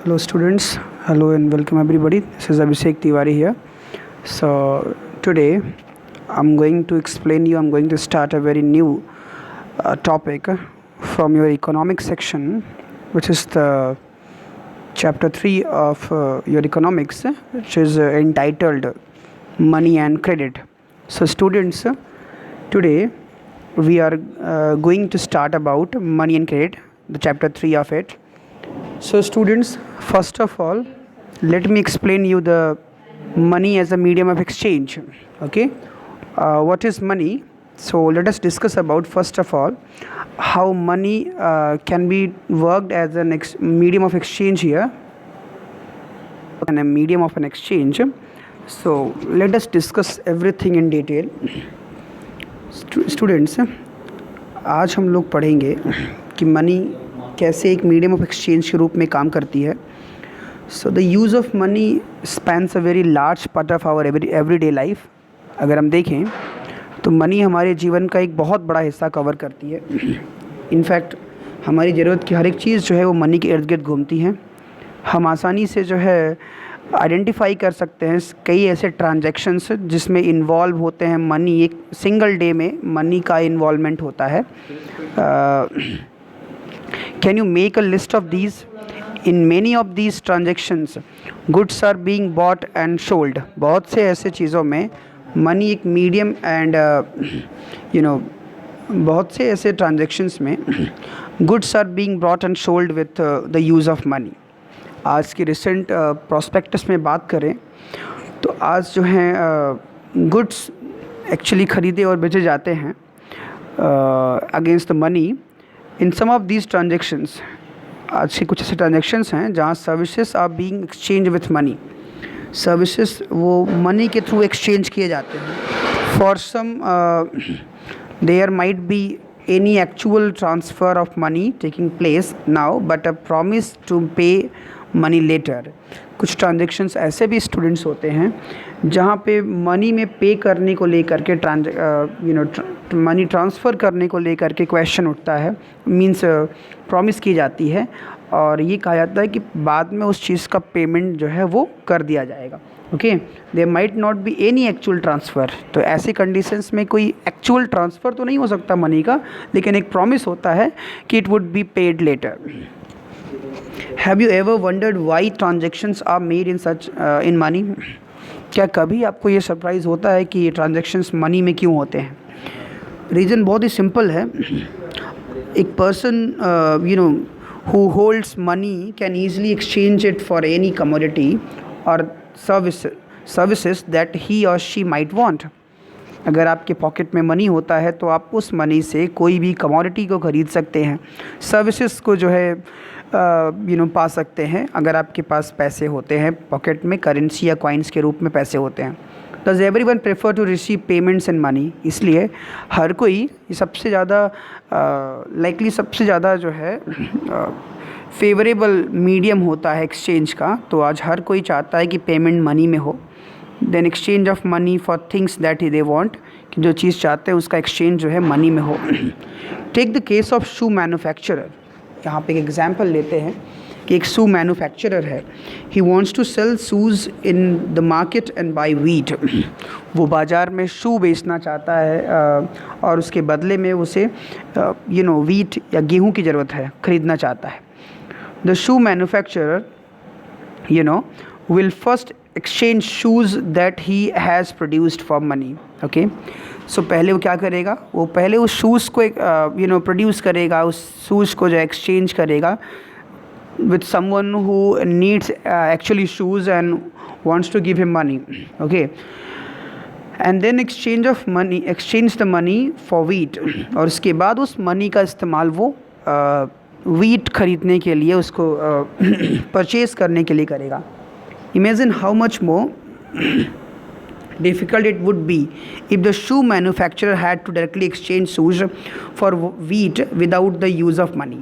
Hello students, hello and welcome everybody. This is Abhishek Tiwari here. So today I'm going to start a very new topic from your economics section, which is the chapter 3 of your economics, which is entitled Money and Credit. So students, today we are going to start about money and credit, the chapter 3 of it. So students, first of all, let me explain you the money as a medium of exchange. Okay, what is money? So let us discuss about, first of all, how money can be worked as a medium of exchange here, and a medium of an exchange. So let us discuss everything in detail. Students, आज हम लोग पढ़ेंगे कि money कैसे एक medium of exchange के रूप में काम करती है. So the use of money spans a very large part of our everyday life. अगर हम देखें तो मनी हमारे जीवन का एक बहुत बड़ा हिस्सा कवर करती है. इनफैक्ट हमारी ज़रूरत की हर एक चीज़ जो है वो मनी के इर्द गिर्द घूमती हैं. हम आसानी से जो है आइडेंटिफाई कर सकते हैं कई ऐसे ट्रांजैक्शंस जिसमें इन्वॉल्व होते हैं मनी. एक सिंगल डे में मनी का इन्वॉल्वमेंट होता है. Can you make a list of these? In many of these transactions, goods are being bought and sold. बहुत से ऐसे चीज़ों में मनी एक मीडियम एंड बहुत से ऐसे ट्रांजेक्शन्स में goods are being bought and sold with the use of money. आज की रिसेंट प्रॉस्पेक्टस में बात करें तो आज जो हैं गुड्स एक्चुअली ख़रीदे और बेचे जाते हैं against the money. In some of these transactions, आज के कुछ ऐसे ट्रांजेक्शन्स हैं जहाँ services are being exchange with money. Services वो मनी के थ्रू एक्सचेंज किए जाते हैं. For some there might be any actual transfer of money taking place now but a promise to pay money later. कुछ transactions ऐसे भी students होते हैं जहाँ पे मनी में पे करने को लेकर के मनी ट्रांसफ़र करने को लेकर के क्वेश्चन उठता है. मींस प्रॉमिस की जाती है और ये कहा जाता है कि बाद में उस चीज़ का पेमेंट जो है वो कर दिया जाएगा. Okay, there might not be any actual transfer. तो ऐसी कंडीशंस में कोई एक्चुअल ट्रांसफ़र तो नहीं हो सकता मनी का, लेकिन एक प्रॉमिस होता है कि it would be paid later. Have you ever wondered why transactions are made in money? क्या कभी आपको ये सरप्राइज़ होता है कि ये ट्रांजेक्शन्स मनी में क्यों होते हैं? रीज़न बहुत ही सिंपल है. एक person who holds money can easily exchange it for any commodity or services that he or she might want. अगर आपके पॉकेट में मनी होता है तो आप उस मनी से कोई भी कमोडिटी को ख़रीद सकते हैं, सर्विसेज को जो है पा सकते हैं. अगर आपके पास पैसे होते हैं पॉकेट में, करेंसी या कॉइन्स के रूप में पैसे होते हैं. Does everyone prefer to receive payments in money? इसलिए हर कोई सबसे ज़्यादा सबसे ज़्यादा जो है फेवरेबल मीडियम होता है एक्सचेंज का. तो आज हर कोई चाहता है कि पेमेंट मनी में हो. Then exchange of money for things that they want, कि जो चीज़ चाहते हैं उसका एक्सचेंज जो है मनी में हो. Take the case of shoe manufacturer. यहाँ पे एक एग्जांपल लेते हैं कि एक शू मैन्युफैक्चरर है. He wants to sell shoes in the market and buy wheat. वो बाज़ार में शू बेचना चाहता है और उसके बदले में उसे व्हीट या गेहूँ की ज़रूरत है, ख़रीदना चाहता है. The shoe manufacturer will first exchange shoes that he has produced for money. Okay, so पहले वो क्या करेगा, वो पहले उस शूज़ को प्रोड्यूस करेगा, उस शूज़ को जो एक्सचेंज करेगा with someone who needs actually shoes and wants to give him money. Okay, and then exchange the money for wheat. और उसके बाद उस मनी का इस्तेमाल वो wheat खरीदने के लिए, उसको परचेज़ करने के लिए करेगा. Imagine how much more difficult it would be if the shoe manufacturer had to directly exchange shoes for wheat without the use of money.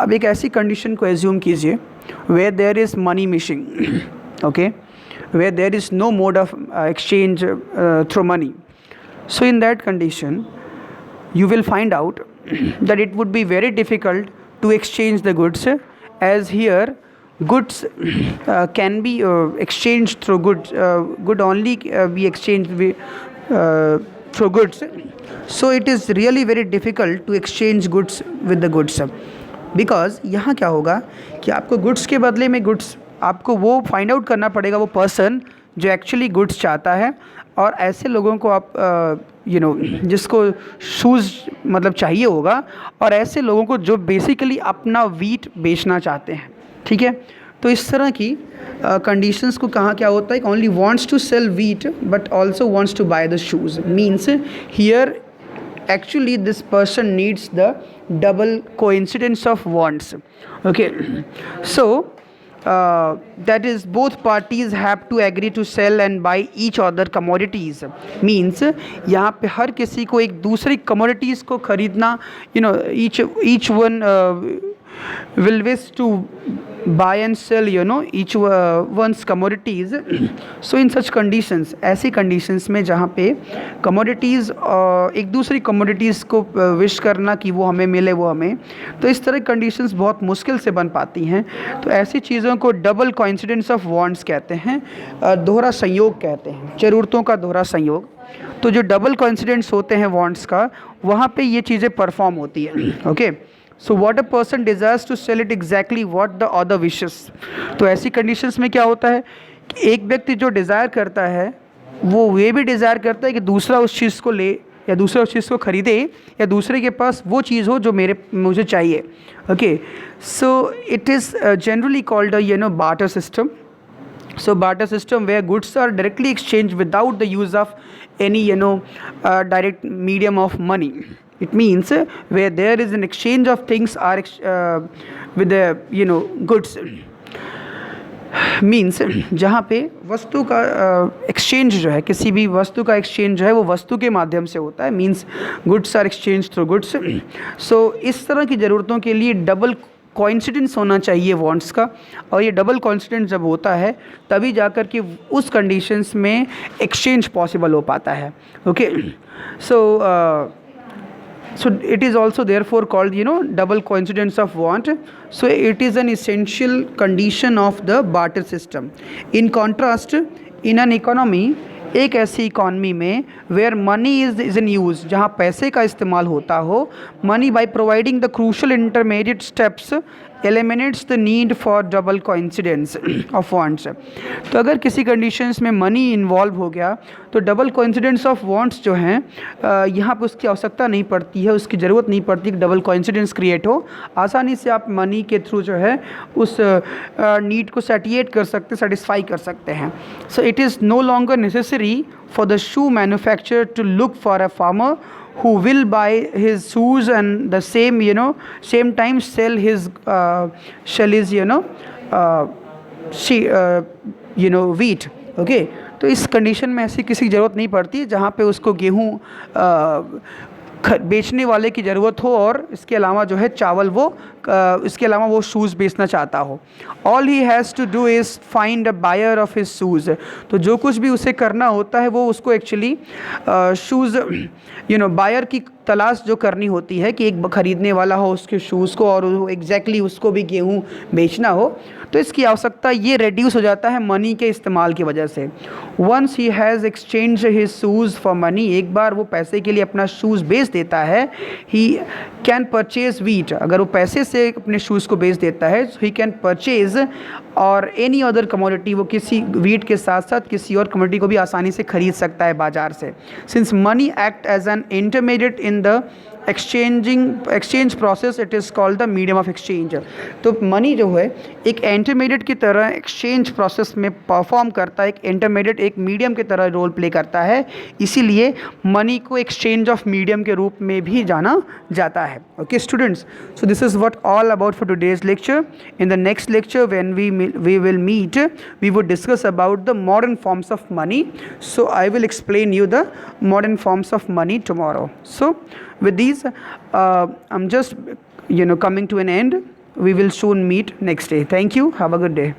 अब एक ऐसी कंडीशन को एज्यूम कीजिए where there is money missing, okay, where there is no mode of exchange through money. So in that condition, you will find out that it would be very difficult to exchange the goods, as here goods can be exchanged through goods, good only be exchanged through goods. So it is really very difficult to exchange goods with the goods, because यहाँ क्या होगा कि आपको goods के बदले में goods आपको वो फाइंड आउट करना पड़ेगा, वो पर्सन जो एक्चुअली गुड्स चाहता है, और ऐसे लोगों को आप जिसको शूज़ मतलब चाहिए होगा, और ऐसे लोगों को जो बेसिकली अपना वीट बेचना चाहते हैं, ठीक है। तो इस तरह की कंडीशंस को कहाँ क्या होता है, only wants to sell wheat but also wants to buy the shoes, means here actually this person needs the double coincidence of wants. Okay, so that is both parties have to agree to sell and buy each other commodities, means यहाँ पे हर किसी को एक दूसरी commodities को खरीदना, each one will wish to buy and sell each one's commodities. So in such conditions, ऐसी conditions में जहाँ पे commodities एक दूसरी commodities को wish करना कि वो हमें मिले, वो हमें, तो इस तरह conditions बहुत मुश्किल से बन पाती हैं। तो ऐसी चीज़ों को double coincidence of wants कहते हैं, दोहरा संयोग कहते हैं, ज़रूरतों का दोहरा संयोग। तो जो डबल कोइंसिडेंस होते हैं वॉन्ट्स का, वहाँ पे ये चीज़ें परफॉर्म होती है। Okay, so what a person desires to sell it exactly what the other wishes. तो ऐसी कंडीशंस में क्या होता है कि एक व्यक्ति जो डिज़ायर करता है वो ये भी डिज़ायर करता है कि दूसरा उस चीज़ को ले, या दूसरा उस चीज़ को ख़रीदे, या दूसरे के पास वो चीज़ हो जो मुझे चाहिए। Okay, so it is generally called barter system. So barter system where goods are directly exchanged without the use of any direct medium of money. It means where there is an exchange of things are with the goods. Means जहाँ पे वस्तु का exchange जो है, किसी भी वस्तु का एक्सचेंज जो है वो वस्तु के माध्यम से होता है, means goods are exchange through goods. So इस तरह की ज़रूरतों के लिए डबल कोइंसिडेंस होना चाहिए वॉन्ट्स का, और ये डबल कोइंसिडेंस जब होता है तभी जाकर के उस कंडीशंस में एक्सचेंज पॉसिबल हो पाता है. Okay, so it is also therefore called double coincidence of want. So it is an essential condition of the barter system. In contrast, in an economy, एक ऐसी इकॉनमी में where money is in use, जहाँ पैसे का इस्तेमाल होता हो, money by providing the crucial intermediate steps eliminates the need for double coincidence of wants. तो अगर किसी कंडीशंस में मनी इन्वॉल्व हो गया तो डबल कोइंसिडेंस ऑफ वांट्स जो हैं यहाँ पर उसकी आवश्यकता नहीं पड़ती है, उसकी ज़रूरत नहीं पड़ती कि डबल कोइंसिडेंस क्रिएट हो. आसानी से आप मनी के थ्रू जो है उस नीड को सेटिएट कर सकते, सेटिस्फाई कर सकते हैं. So it is no longer necessary for the shoe manufacturer to look for a farmer who will buy his shoes and the same time sell his wheat. Okay, तो इस condition में ऐसी किसी की ज़रूरत नहीं पड़ती जहाँ पे उसको गेहूँ बेचने वाले की ज़रूरत हो और इसके अलावा जो है चावल इसके अलावा वो शूज़ बेचना चाहता हो. All he has to do is find a buyer of his shoes. तो जो कुछ भी उसे करना होता है वो उसको एक्चुअली शूज़ बायर की तलाश जो करनी होती है कि एक ख़रीदने वाला हो उसके शूज़ को और एग्जैक्टली उसको भी गेहूँ बेचना हो. तो इसकी आवश्यकता ये रेड्यूस हो जाता है मनी के इस्तेमाल की वजह से. Once he has exchange his shoes for money, एक बार वो पैसे के लिए अपना शूज़ बेच देता है, ही कैन परचेज़ वीट. अगर वो पैसे से अपने शूज़ को बेच देता है ही कैन परचेज़ और एनी अदर कमोडिटी, वो किसी वीट के साथ साथ किसी और कमोडिटी को भी आसानी से खरीद सकता है बाज़ार से. Since money act as an intermediate in the exchange process, it is called the medium of exchange. तो मनी जो है एक इंटरमीडिएट की तरह एक्सचेंज प्रोसेस में परफॉर्म करता है, एक इंटरमीडिएट एक मीडियम की तरह रोल प्ले करता है, इसीलिए मनी को एक्सचेंज ऑफ मीडियम के रूप में भी जाना जाता है. Okay students, so this is what all about for today's lecture. In the next lecture when we will meet, we would discuss about the modern forms of money. So I will explain you the modern forms of money tomorrow. So with these I'm just coming to an end. We will soon meet next day. Thank you. Have a good day.